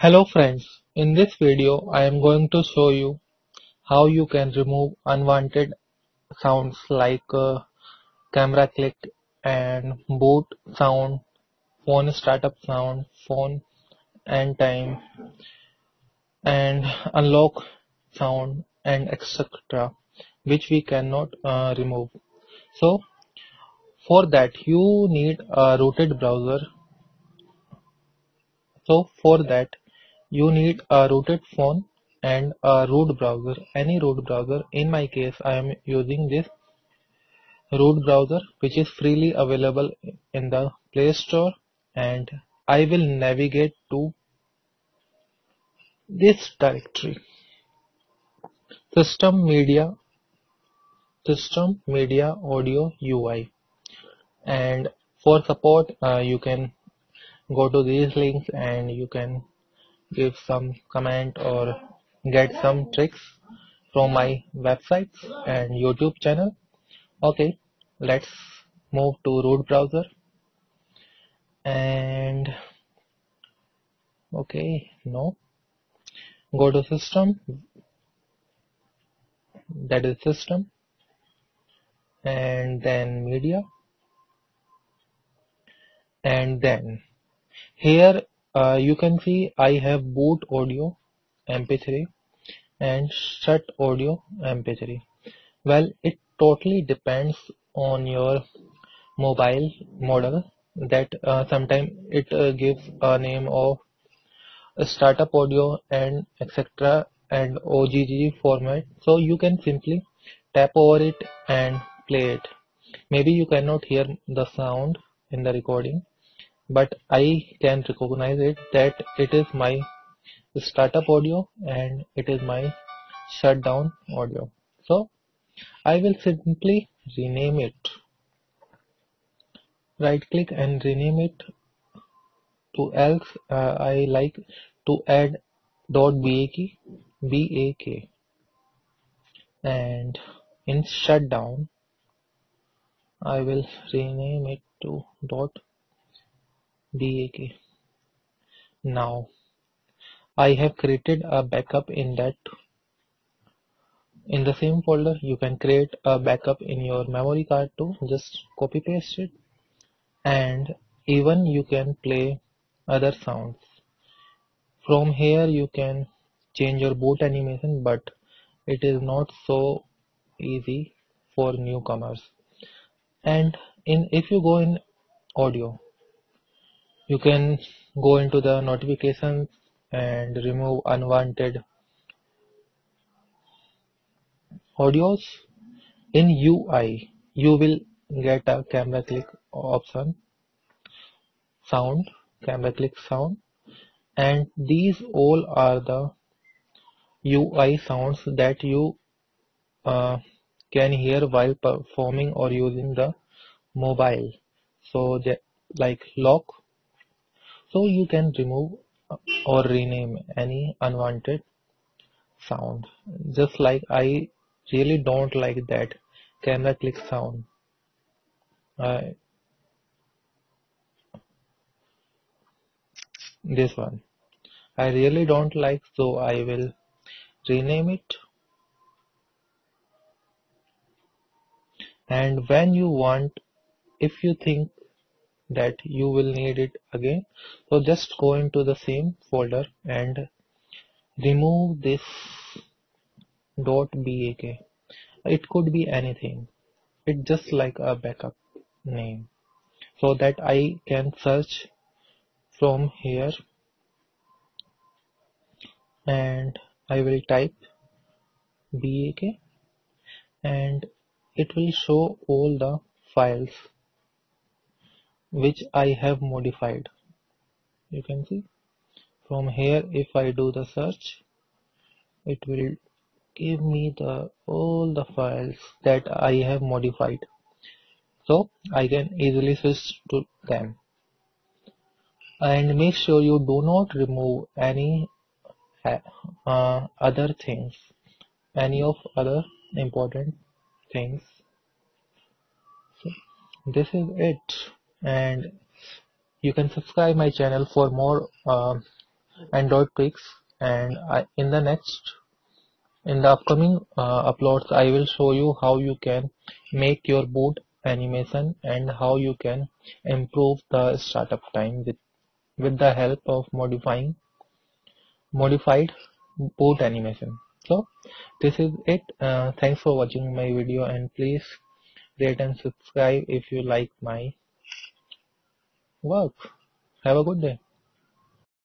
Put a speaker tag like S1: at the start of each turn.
S1: Hello friends, in this video I am going to show you how you can remove unwanted sounds like camera click and boot sound, phone startup sound, phone end time and unlock sound and etc. which we cannot remove. So for that you need a rooted browser. So for that you need a rooted phone and a root browser, any root browser. In my case I am using this root browser which is freely available in the Play Store, and I will navigate to this directory, system media audio UI, and for support you can go to these links and you can give some comment or get some tricks from my websites and YouTube channel. Okay, let's move to root browser and okay, no, go to system, that is system, and then media, and then here you can see I have boot audio mp3 and shut audio mp3. Well, it totally depends on your mobile model, that sometimes it gives a name of startup audio and etc. and OGG format, so you can simply tap over it and play it. Maybe you cannot hear the sound in the recording, but I can recognize it that it is my startup audio and it is my shutdown audio. So I will simply rename it, right click and rename it to else. I like to add .bak, and in shutdown I will rename it to .bak. Now I have created a backup in that. In the same folder you can create a backup in your memory card too, just copy paste it, and even you can play other sounds. From here you can change your boot animation, but it is not so easy for newcomers. And if you go in audio, you can go into the notifications and remove unwanted audios. In UI you will get a camera click option, sound, camera click sound, and these all are the UI sounds that you uh, can hear while performing or using the mobile. So like lock, so you can remove or rename any unwanted sound. Just like I really don't like that camera click sound, this one I really don't like, so I will rename it. And when you want, if you think that you will need it again, so just go into the same folder and remove this .bak. It could be anything, it's just like a backup name, so that I can search from here, and I will type bak and it will show all the files which I have modified. You can see from here, if I do the search, it will give me all the files that I have modified, so I can easily switch to them. And make sure you do not remove any other things, any of other important things. So this is it, and you can subscribe my channel for more Android tweaks, and in the upcoming uploads I will show you how you can make your boot animation and how you can improve the startup time with the help of modified boot animation. So this is it. Thanks for watching my video, and please rate and subscribe if you like my work. Have a good day.